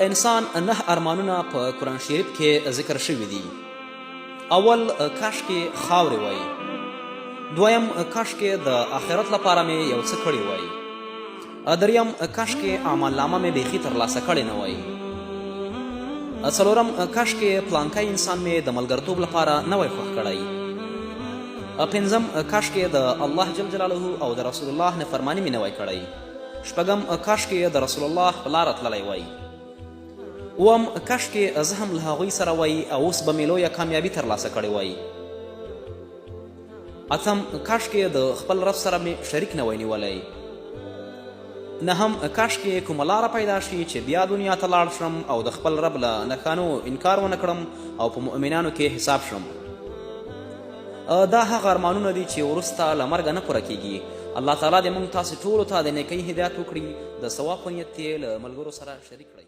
انسان 9 ارمانونه په قرآن شریف کې ذکر شوي دي. اول کاشکې خاورې وای، دویم کاشکې د آخرت لپاره مې یو څه کړي وای، دریم کاشکې اعمالنامه مې بیخي ترلاسه کړې نه وای، څلورم کاشکې پلانکی انسان مې د ملګرتوب لپاره نه وای خوښ کړی، پنځم کاشکې د الله جل جلاله او د رسول الله نفرماني مې نه وای کړی، شپږم کاشکې د رسول الله په لاره تللی وای، اوم کاشکې زه هم له هغوی سره وای او اوس به مې لویه کامیابي ترلاسه کړې وای، اتم کاشکې د خپل رب سره مې شریک نه وای نیولی، نهم کاشکې کومه لاره پیدا شي چې بیا دنیا ته لاړ شم او د خپل رب له نښانو انکار ونه کړم او په مؤمنانو کې حساب شم. دا هغه ارمانونه دي چې وروسته له مرګه نه پوره کیږي. الله تعالی دې موږ تاسې ټولو ته د نیکۍ هدایت وکړي، د ثواب په نیت یې له ملګرو سره شریک کړئ.